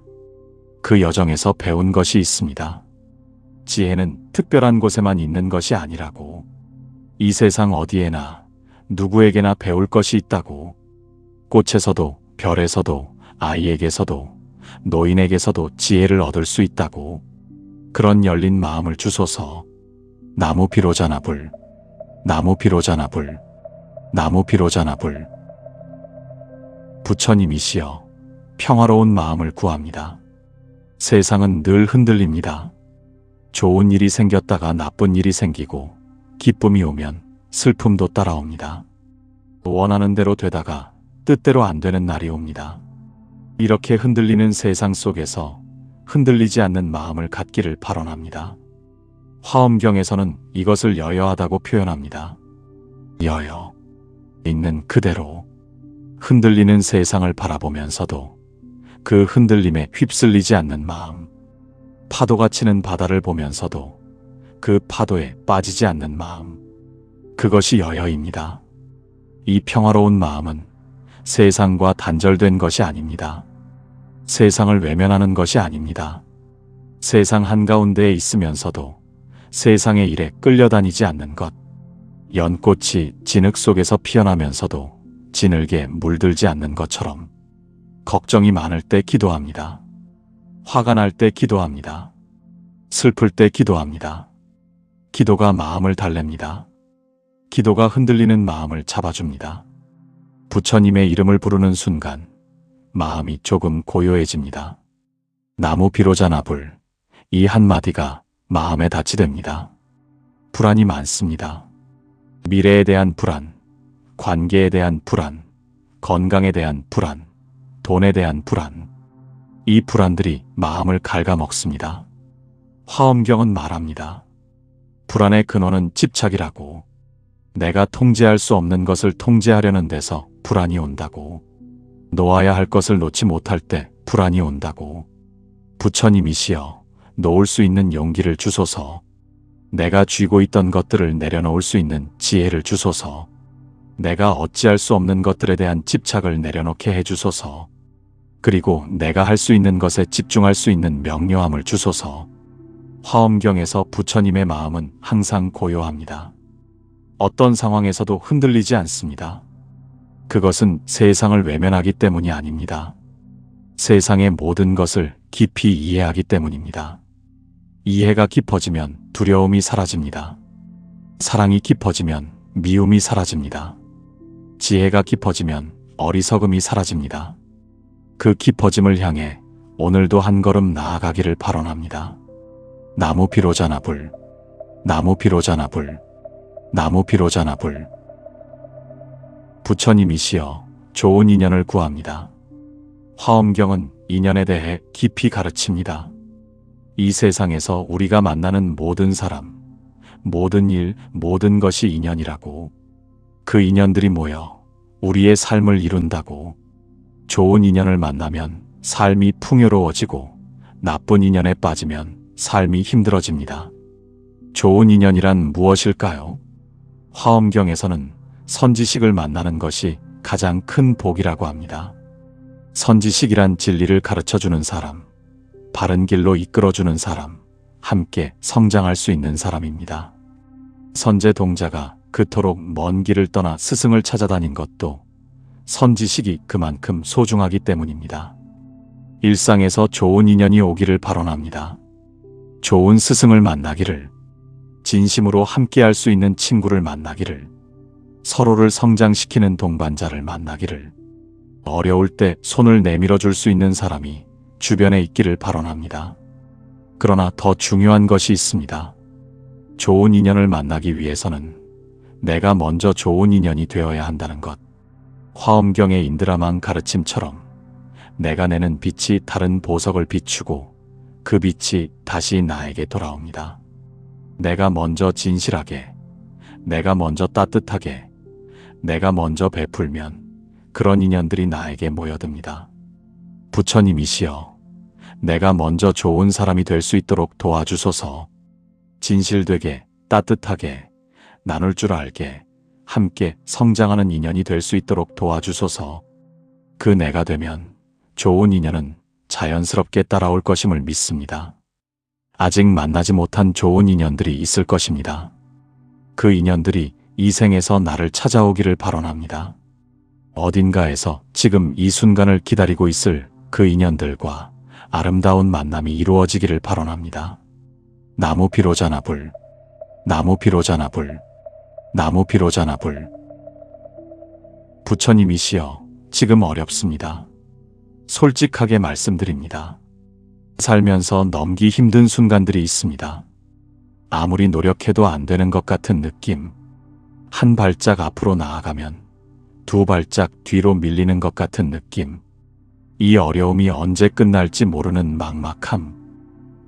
그 여정에서 배운 것이 있습니다. 지혜는 특별한 곳에만 있는 것이 아니라고. 이 세상 어디에나 누구에게나 배울 것이 있다고. 꽃에서도 별에서도 아이에게서도 노인에게서도 지혜를 얻을 수 있다고. 그런 열린 마음을 주소서. 나무 비로자나 불, 나무 비로자나 불, 나무 비로자나 불. 부처님이시여 평화로운 마음을 구합니다. 세상은 늘 흔들립니다. 좋은 일이 생겼다가 나쁜 일이 생기고 기쁨이 오면 슬픔도 따라옵니다. 원하는 대로 되다가 뜻대로 안 되는 날이 옵니다. 이렇게 흔들리는 세상 속에서 흔들리지 않는 마음을 갖기를 발언합니다. 화엄경에서는 이것을 여여하다고 표현합니다. 여여, 있는 그대로. 흔들리는 세상을 바라보면서도 그 흔들림에 휩쓸리지 않는 마음, 파도가 치는 바다를 보면서도 그 파도에 빠지지 않는 마음, 그것이 여여입니다. 이 평화로운 마음은 세상과 단절된 것이 아닙니다. 세상을 외면하는 것이 아닙니다. 세상 한가운데에 있으면서도 세상의 일에 끌려다니지 않는 것, 연꽃이 진흙 속에서 피어나면서도 진흙에 물들지 않는 것처럼 걱정이 많을 때 기도합니다. 화가 날 때 기도합니다. 슬플 때 기도합니다. 기도가 마음을 달랩니다. 기도가 흔들리는 마음을 잡아줍니다. 부처님의 이름을 부르는 순간 마음이 조금 고요해집니다. 나무 비로자나 불, 이 한마디가 마음에 닻이 됩니다. 불안이 많습니다. 미래에 대한 불안, 관계에 대한 불안, 건강에 대한 불안, 돈에 대한 불안. 이 불안들이 마음을 갉아먹습니다. 화엄경은 말합니다. 불안의 근원은 집착이라고. 내가 통제할 수 없는 것을 통제하려는 데서 불안이 온다고. 놓아야 할 것을 놓지 못할 때 불안이 온다고. 부처님이시여 놓을 수 있는 용기를 주소서. 내가 쥐고 있던 것들을 내려놓을 수 있는 지혜를 주소서. 내가 어찌할 수 없는 것들에 대한 집착을 내려놓게 해주소서. 그리고 내가 할 수 있는 것에 집중할 수 있는 명료함을 주소서. 화엄경에서 부처님의 마음은 항상 고요합니다. 어떤 상황에서도 흔들리지 않습니다. 그것은 세상을 외면하기 때문이 아닙니다. 세상의 모든 것을 깊이 이해하기 때문입니다. 이해가 깊어지면 두려움이 사라집니다. 사랑이 깊어지면 미움이 사라집니다. 지혜가 깊어지면 어리석음이 사라집니다. 그 깊어짐을 향해 오늘도 한 걸음 나아가기를 발언합니다. 나무 비로자나 불, 나무 비로자나 불, 나무 비로자나 불. 부처님이시여 좋은 인연을 구합니다. 화엄경은 인연에 대해 깊이 가르칩니다. 이 세상에서 우리가 만나는 모든 사람, 모든 일, 모든 것이 인연이라고. 그 인연들이 모여 우리의 삶을 이룬다고. 좋은 인연을 만나면 삶이 풍요로워지고 나쁜 인연에 빠지면 삶이 힘들어집니다. 좋은 인연이란 무엇일까요? 화엄경에서는 선지식을 만나는 것이 가장 큰 복이라고 합니다. 선지식이란 진리를 가르쳐주는 사람, 바른 길로 이끌어주는 사람, 함께 성장할 수 있는 사람입니다. 선제동자가 그토록 먼 길을 떠나 스승을 찾아다닌 것도 선지식이 그만큼 소중하기 때문입니다. 일상에서 좋은 인연이 오기를 발언합니다. 좋은 스승을 만나기를, 진심으로 함께할 수 있는 친구를 만나기를, 서로를 성장시키는 동반자를 만나기를, 어려울 때 손을 내밀어 줄 수 있는 사람이 주변에 있기를 발언합니다. 그러나 더 중요한 것이 있습니다. 좋은 인연을 만나기 위해서는 내가 먼저 좋은 인연이 되어야 한다는 것. 화엄경의 인드라망 가르침처럼 내가 내는 빛이 다른 보석을 비추고 그 빛이 다시 나에게 돌아옵니다. 내가 먼저 진실하게, 내가 먼저 따뜻하게, 내가 먼저 베풀면 그런 인연들이 나에게 모여듭니다. 부처님이시여, 내가 먼저 좋은 사람이 될 수 있도록 도와주소서. 진실되게, 따뜻하게, 나눌 줄 알게, 함께 성장하는 인연이 될 수 있도록 도와주소서. 그 내가 되면 좋은 인연은 자연스럽게 따라올 것임을 믿습니다. 아직 만나지 못한 좋은 인연들이 있을 것입니다. 그 인연들이 이 생에서 나를 찾아오기를 발언합니다. 어딘가에서 지금 이 순간을 기다리고 있을 그 인연들과 아름다운 만남이 이루어지기를 발언합니다. 나무 피로자나불, 나무 피로자나불, 나무 피로자나불. 부처님이시여, 지금 어렵습니다. 솔직하게 말씀드립니다. 살면서 넘기 힘든 순간들이 있습니다. 아무리 노력해도 안 되는 것 같은 느낌. 한 발짝 앞으로 나아가면 두 발짝 뒤로 밀리는 것 같은 느낌. 이 어려움이 언제 끝날지 모르는 막막함.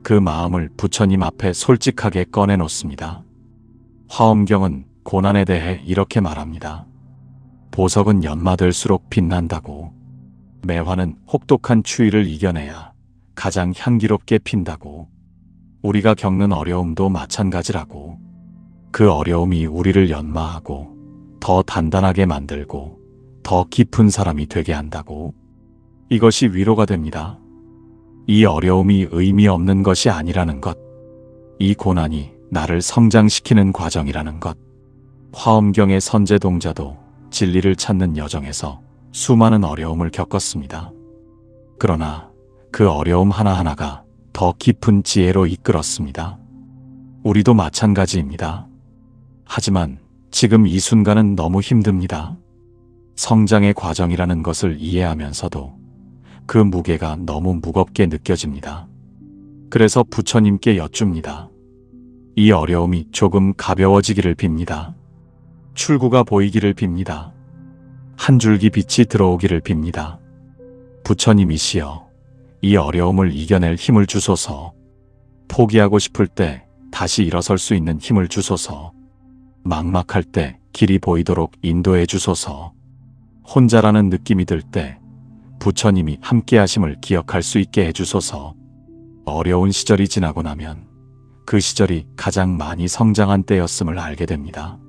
그 마음을 부처님 앞에 솔직하게 꺼내놓습니다. 화엄경은 고난에 대해 이렇게 말합니다. 보석은 연마될수록 빛난다고. 매화는 혹독한 추위를 이겨내야 가장 향기롭게 핀다고. 우리가 겪는 어려움도 마찬가지라고. 그 어려움이 우리를 연마하고 더 단단하게 만들고 더 깊은 사람이 되게 한다고. 이것이 위로가 됩니다. 이 어려움이 의미 없는 것이 아니라는 것. 이 고난이 나를 성장시키는 과정이라는 것. 화엄경의 선제동자도 진리를 찾는 여정에서 수많은 어려움을 겪었습니다. 그러나 그 어려움 하나하나가 더 깊은 지혜로 이끌었습니다. 우리도 마찬가지입니다. 하지만 지금 이 순간은 너무 힘듭니다. 성장의 과정이라는 것을 이해하면서도 그 무게가 너무 무겁게 느껴집니다. 그래서 부처님께 여쭙니다. 이 어려움이 조금 가벼워지기를 빕니다. 출구가 보이기를 빕니다. 한 줄기 빛이 들어오기를 빕니다. 부처님이시여, 이 어려움을 이겨낼 힘을 주소서. 포기하고 싶을 때 다시 일어설 수 있는 힘을 주소서. 막막할 때 길이 보이도록 인도해 주소서. 혼자라는 느낌이 들 때 부처님이 함께 하심을 기억할 수 있게 해주소서. 어려운 시절이 지나고 나면 그 시절이 가장 많이 성장한 때였음을 알게 됩니다.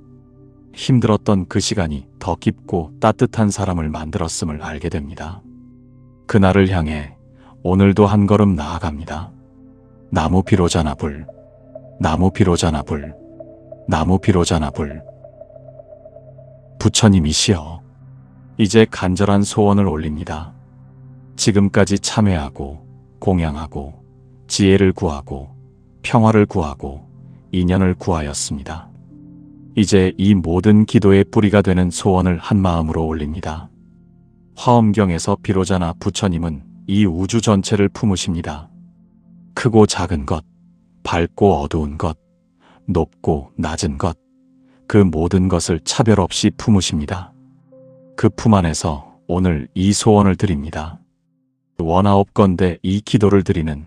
힘들었던 그 시간이 더 깊고 따뜻한 사람을 만들었음을 알게 됩니다. 그날을 향해 오늘도 한 걸음 나아갑니다. 나무 피로자나불, 나무 피로자나불, 나무 피로자나불. 부처님이시여, 이제 간절한 소원을 올립니다. 지금까지 참회하고 공양하고 지혜를 구하고 평화를 구하고 인연을 구하였습니다. 이제 이 모든 기도의 뿌리가 되는 소원을 한 마음으로 올립니다. 화엄경에서 비로자나 부처님은 이 우주 전체를 품으십니다. 크고 작은 것, 밝고 어두운 것, 높고 낮은 것, 그 모든 것을 차별 없이 품으십니다. 그 품 안에서 오늘 이 소원을 드립니다. 원하옵건대 이 기도를 드리는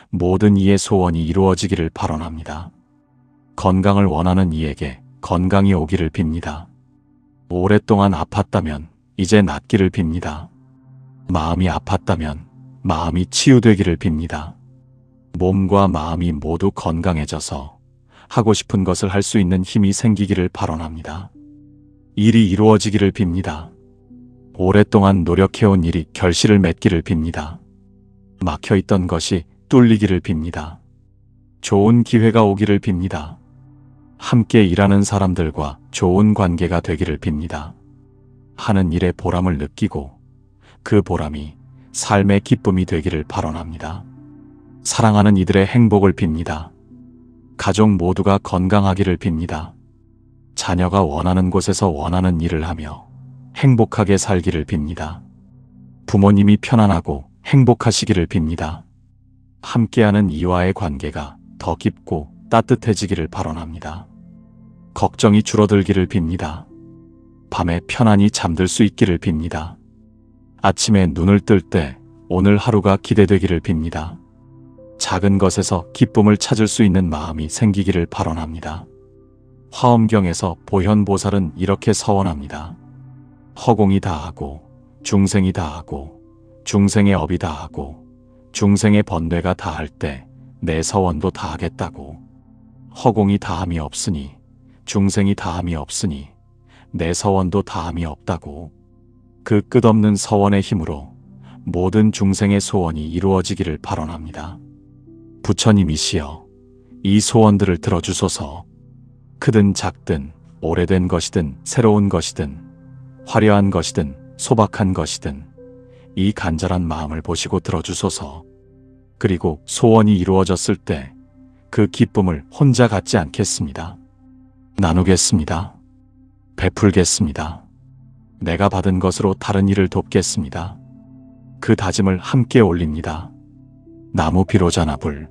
모든 이의 소원이 이루어지기를 발언합니다. 건강을 원하는 이에게 건강이 오기를 빕니다. 오랫동안 아팠다면 이제 낫기를 빕니다. 마음이 아팠다면 마음이 치유되기를 빕니다. 몸과 마음이 모두 건강해져서 하고 싶은 것을 할 수 있는 힘이 생기기를 발언합니다. 일이 이루어지기를 빕니다. 오랫동안 노력해온 일이 결실을 맺기를 빕니다. 막혀있던 것이 뚫리기를 빕니다. 좋은 기회가 오기를 빕니다. 함께 일하는 사람들과 좋은 관계가 되기를 빕니다. 하는 일에 보람을 느끼고 그 보람이 삶의 기쁨이 되기를 발언합니다. 사랑하는 이들의 행복을 빕니다. 가족 모두가 건강하기를 빕니다. 자녀가 원하는 곳에서 원하는 일을 하며 행복하게 살기를 빕니다. 부모님이 편안하고 행복하시기를 빕니다. 함께하는 이와의 관계가 더 깊고 따뜻해지기를 발언합니다. 걱정이 줄어들기를 빕니다. 밤에 편안히 잠들 수 있기를 빕니다. 아침에 눈을 뜰 때 오늘 하루가 기대되기를 빕니다. 작은 것에서 기쁨을 찾을 수 있는 마음이 생기기를 발언합니다. 화엄경에서 보현보살은 이렇게 서원합니다. 허공이 다하고 중생이 다하고 중생의 업이 다하고 중생의 번뇌가 다할 때 내 서원도 다하겠다고. 허공이 다함이 없으니 중생이 다함이 없으니 내 서원도 다함이 없다고. 그 끝없는 서원의 힘으로 모든 중생의 소원이 이루어지기를 발언합니다. 부처님이시여, 이 소원들을 들어주소서. 크든 작든 오래된 것이든 새로운 것이든 화려한 것이든 소박한 것이든 이 간절한 마음을 보시고 들어주소서. 그리고 소원이 이루어졌을 때 그 기쁨을 혼자 갖지 않겠습니다. 나누겠습니다. 베풀겠습니다. 내가 받은 것으로 다른 이를 돕겠습니다. 그 다짐을 함께 올립니다. 나무 피로자나불,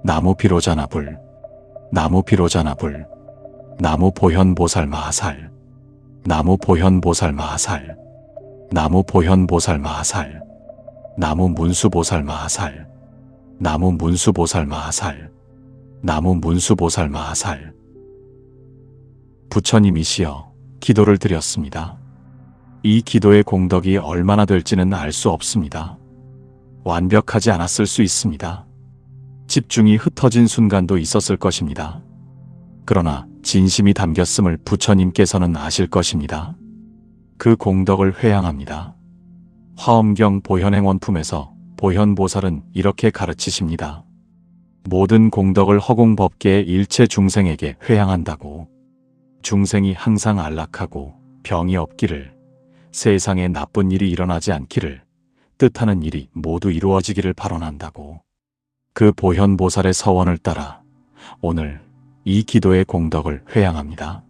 나무 피로자나불, 나무 피로자나불, 나무 보현보살 마하살, 나무 보현보살 마하살, 나무 보현보살 마하살, 나무 문수보살 마하살, 나무 문수보살 마하살, 나무 문수보살 마하살. 부처님이시여, 기도를 드렸습니다. 이 기도의 공덕이 얼마나 될지는 알 수 없습니다. 완벽하지 않았을 수 있습니다. 집중이 흩어진 순간도 있었을 것입니다. 그러나 진심이 담겼음을 부처님께서는 아실 것입니다. 그 공덕을 회양합니다. 화엄경 보현행원품에서 보현보살은 이렇게 가르치십니다. 모든 공덕을 허공법계의 일체 중생에게 회양한다고. 중생이 항상 안락하고 병이 없기를, 세상에 나쁜 일이 일어나지 않기를, 뜻하는 일이 모두 이루어지기를 발언한다고. 그 보현보살의 서원을 따라 오늘 이 기도의 공덕을 회양합니다.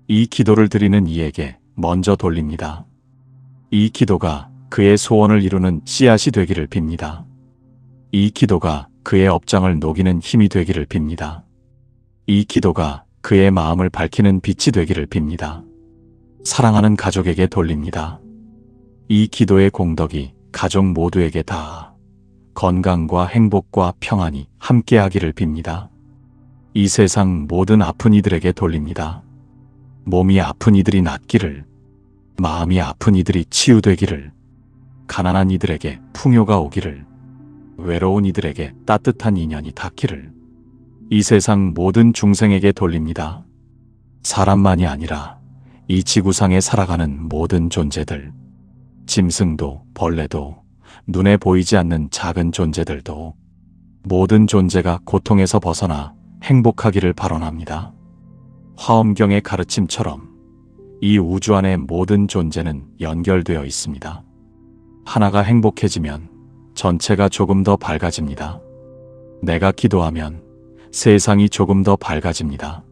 이 기도를 드리는 이에게 먼저 돌립니다. 이 기도가 그의 소원을 이루는 씨앗이 되기를 빕니다. 이 기도가 그의 업장을 녹이는 힘이 되기를 빕니다. 이 기도가 그의 마음을 밝히는 빛이 되기를 빕니다. 사랑하는 가족에게 돌립니다. 이 기도의 공덕이 가족 모두에게 닿아 건강과 행복과 평안이 함께하기를 빕니다. 이 세상 모든 아픈 이들에게 돌립니다. 몸이 아픈 이들이 낫기를, 마음이 아픈 이들이 치유되기를, 가난한 이들에게 풍요가 오기를, 외로운 이들에게 따뜻한 인연이 닿기를, 이 세상 모든 중생에게 돌립니다. 사람만이 아니라 이 지구상에 살아가는 모든 존재들, 짐승도 벌레도 눈에 보이지 않는 작은 존재들도 모든 존재가 고통에서 벗어나 행복하기를 발언합니다. 화엄경의 가르침처럼 이 우주 안의 모든 존재는 연결되어 있습니다. 하나가 행복해지면 전체가 조금 더 밝아집니다. 내가 기도하면 세상이 조금 더 밝아집니다.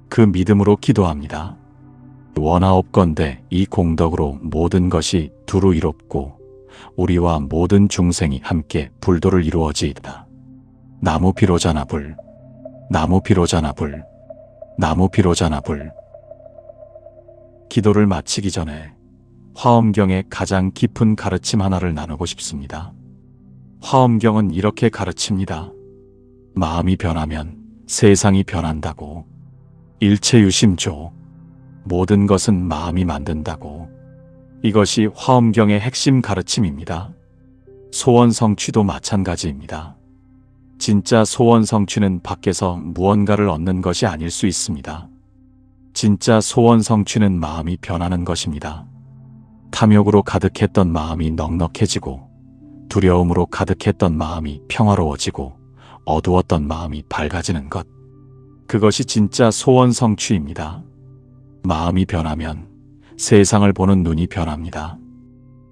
그 믿음으로 기도합니다. 원하옵건대 이 공덕으로 모든 것이 두루 이롭고 우리와 모든 중생이 함께 불도를 이루어지이다. 나무 피로자나불, 나무 피로자나불, 나무 피로자나불. 기도를 마치기 전에 화엄경의 가장 깊은 가르침 하나를 나누고 싶습니다. 화엄경은 이렇게 가르칩니다. 마음이 변하면 세상이 변한다고. 일체유심조, 모든 것은 마음이 만든다고. 이것이 화엄경의 핵심 가르침입니다. 소원 성취도 마찬가지입니다. 진짜 소원 성취는 밖에서 무언가를 얻는 것이 아닐 수 있습니다. 진짜 소원 성취는 마음이 변하는 것입니다. 탐욕으로 가득했던 마음이 넉넉해지고, 두려움으로 가득했던 마음이 평화로워지고, 어두웠던 마음이 밝아지는 것. 그것이 진짜 소원 성취입니다. 마음이 변하면 세상을 보는 눈이 변합니다.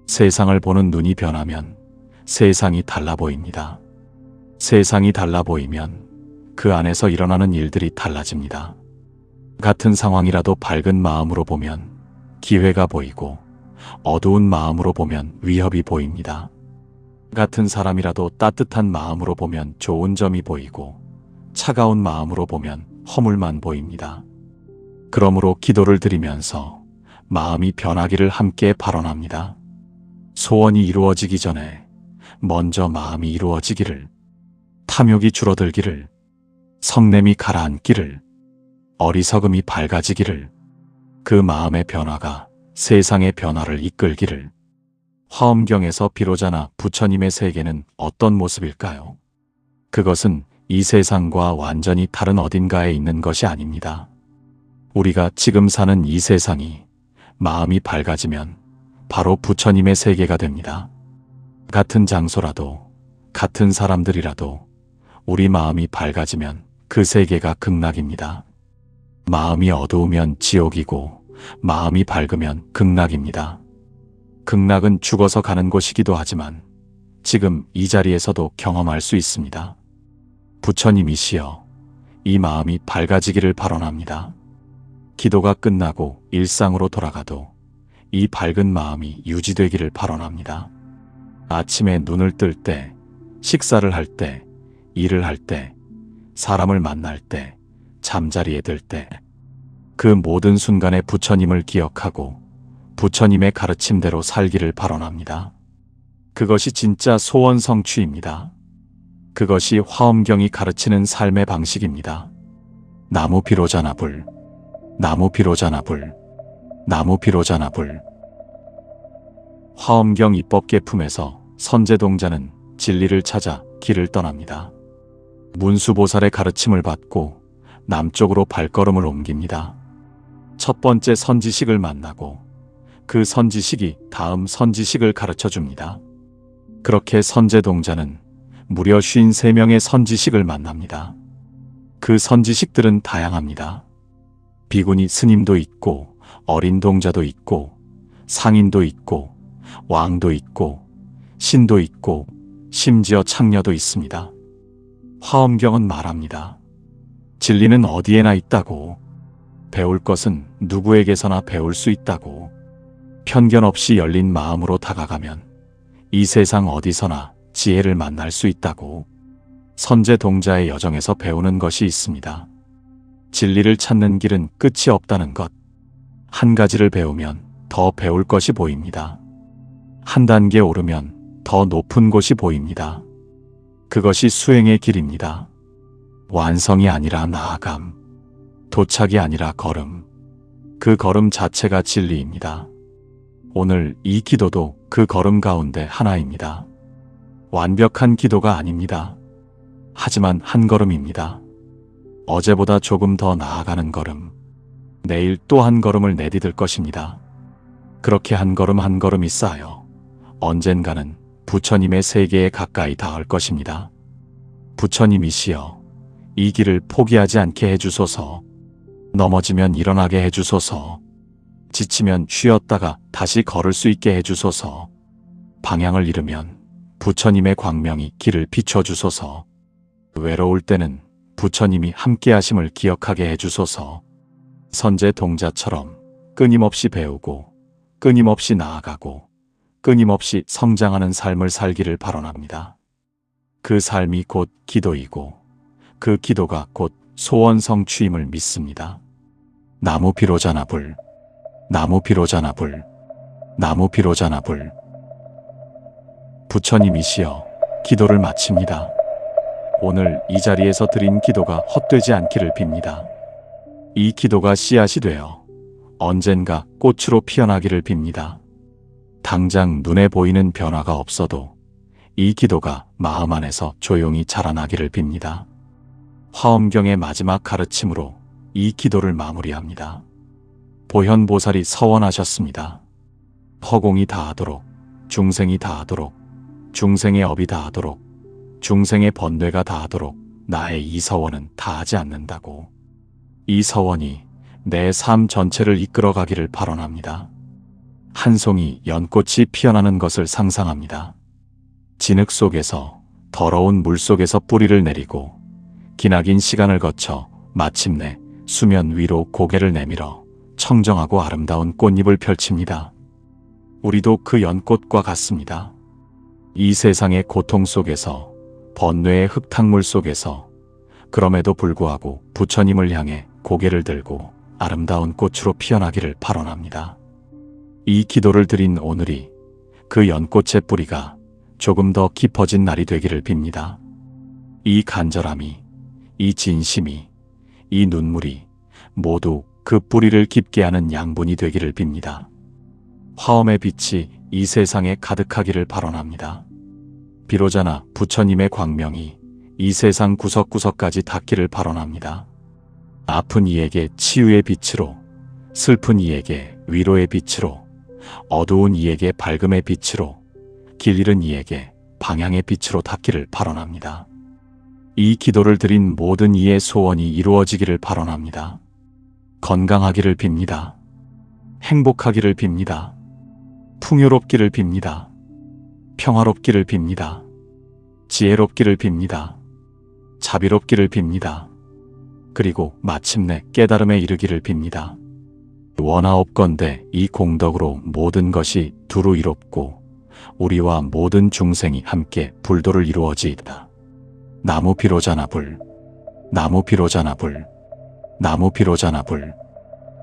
세상을 보는 눈이 변하면 세상이 달라 보입니다. 세상이 달라 보이면 그 안에서 일어나는 일들이 달라집니다. 같은 상황이라도 밝은 마음으로 보면 기회가 보이고, 어두운 마음으로 보면 위협이 보입니다. 같은 사람이라도 따뜻한 마음으로 보면 좋은 점이 보이고, 차가운 마음으로 보면 허물만 보입니다. 그러므로 기도를 드리면서 마음이 변하기를 함께 발언합니다. 소원이 이루어지기 전에 먼저 마음이 이루어지기를, 탐욕이 줄어들기를, 성냄이 가라앉기를, 어리석음이 밝아지기를, 그 마음의 변화가 세상의 변화를 이끌기를. 화엄경에서 비로자나 부처님의 세계는 어떤 모습일까요? 그것은 이 세상과 완전히 다른 어딘가에 있는 것이 아닙니다. 우리가 지금 사는 이 세상이 마음이 밝아지면 바로 부처님의 세계가 됩니다. 같은 장소라도, 같은 사람들이라도 우리 마음이 밝아지면 그 세계가 극락입니다. 마음이 어두우면 지옥이고 마음이 밝으면 극락입니다. 극락은 죽어서 가는 곳이기도 하지만 지금 이 자리에서도 경험할 수 있습니다. 부처님이시여, 이 마음이 밝아지기를 발언합니다. 기도가 끝나고 일상으로 돌아가도 이 밝은 마음이 유지되기를 발언합니다. 아침에 눈을 뜰 때, 식사를 할 때, 일을 할 때, 사람을 만날 때, 잠자리에 들 때, 그 모든 순간에 부처님을 기억하고 부처님의 가르침대로 살기를 발언합니다. 그것이 진짜 소원 성취입니다. 그것이 화엄경이 가르치는 삶의 방식입니다. 나무 비로자나 불, 나무 비로자나 불, 나무 비로자나 불. 화엄경 입법계품에서 선제동자는 진리를 찾아 길을 떠납니다. 문수보살의 가르침을 받고 남쪽으로 발걸음을 옮깁니다. 첫 번째 선지식을 만나고 그 선지식이 다음 선지식을 가르쳐 줍니다. 그렇게 선제동자는 무려 53명의 선지식을 만납니다. 그 선지식들은 다양합니다. 비구니 스님도 있고, 어린 동자도 있고, 상인도 있고, 왕도 있고, 신도 있고, 심지어 창녀도 있습니다. 화엄경은 말합니다. 진리는 어디에나 있다고, 배울 것은 누구에게서나 배울 수 있다고, 편견 없이 열린 마음으로 다가가면 이 세상 어디서나 지혜를 만날 수 있다고. 선제동자의 여정에서 배우는 것이 있습니다. 진리를 찾는 길은 끝이 없다는 것. 한 가지를 배우면 더 배울 것이 보입니다. 한 단계 오르면 더 높은 곳이 보입니다. 그것이 수행의 길입니다. 완성이 아니라 나아감, 도착이 아니라 걸음. 그 걸음 자체가 진리입니다. 오늘 이 기도도 그 걸음 가운데 하나입니다. 완벽한 기도가 아닙니다. 하지만 한 걸음입니다. 어제보다 조금 더 나아가는 걸음. 내일 또 한 걸음을 내디딜 것입니다. 그렇게 한 걸음 한 걸음이 쌓여 언젠가는 부처님의 세계에 가까이 닿을 것입니다. 부처님이시여, 이 길을 포기하지 않게 해주소서. 넘어지면 일어나게 해주소서. 지치면 쉬었다가 다시 걸을 수 있게 해주소서. 방향을 잃으면 부처님의 광명이 길을 비춰주소서. 외로울 때는 부처님이 함께 하심을 기억하게 해주소서. 선제동자처럼 끊임없이 배우고 끊임없이 나아가고 끊임없이 성장하는 삶을 살기를 발언합니다. 그 삶이 곧 기도이고 그 기도가 곧 소원 성취임을 믿습니다. 나무 비로자나 불, 나무 비로자나 불, 나무 비로자나 불. 부처님이시여, 기도를 마칩니다. 오늘 이 자리에서 드린 기도가 헛되지 않기를 빕니다. 이 기도가 씨앗이 되어 언젠가 꽃으로 피어나기를 빕니다. 당장 눈에 보이는 변화가 없어도 이 기도가 마음 안에서 조용히 자라나기를 빕니다. 화엄경의 마지막 가르침으로 이 기도를 마무리합니다. 보현보살이 서원하셨습니다. 허공이 다하도록, 중생이 다하도록, 중생의 업이 다하도록, 중생의 번뇌가 다하도록 나의 이 서원은 다하지 않는다고. 이 서원이 내 삶 전체를 이끌어가기를 발언합니다. 한 송이 연꽃이 피어나는 것을 상상합니다. 진흙 속에서, 더러운 물 속에서 뿌리를 내리고 기나긴 시간을 거쳐 마침내 수면 위로 고개를 내밀어 청정하고 아름다운 꽃잎을 펼칩니다. 우리도 그 연꽃과 같습니다. 이 세상의 고통 속에서, 번뇌의 흙탕물 속에서 그럼에도 불구하고 부처님을 향해 고개를 들고 아름다운 꽃으로 피어나기를 발언합니다. 이 기도를 드린 오늘이 그 연꽃의 뿌리가 조금 더 깊어진 날이 되기를 빕니다. 이 간절함이, 이 진심이, 이 눈물이 모두 그 뿌리를 깊게 하는 양분이 되기를 빕니다. 화엄의 빛이 이 세상에 가득하기를 발언합니다. 비로자나 부처님의 광명이 이 세상 구석구석까지 닿기를 발언합니다. 아픈 이에게 치유의 빛으로, 슬픈 이에게 위로의 빛으로, 어두운 이에게 밝음의 빛으로, 길 잃은 이에게 방향의 빛으로 닿기를 발언합니다. 이 기도를 드린 모든 이의 소원이 이루어지기를 발언합니다. 건강하기를 빕니다. 행복하기를 빕니다. 풍요롭기를 빕니다. 평화롭기를 빕니다. 지혜롭기를 빕니다. 자비롭기를 빕니다. 그리고 마침내 깨달음에 이르기를 빕니다. 원하옵건대 이 공덕으로 모든 것이 두루 이롭고 우리와 모든 중생이 함께 불도를 이루어지이다. 나무 비로자나불, 나무 비로자나불, 나무 비로자나불,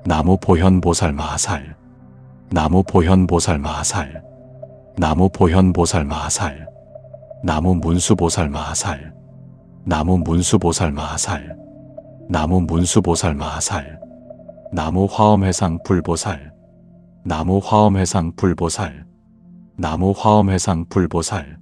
나무 보현보살 마하살, 나무 보현보살 마하살, 나무 보현보살 마하살, 나무 문수보살 마하살, 나무 문수보살 마하살, 나무 문수보살 마하살, 나무 화엄회상 불보살, 나무 화엄회상 불보살, 나무 화엄회상 불보살,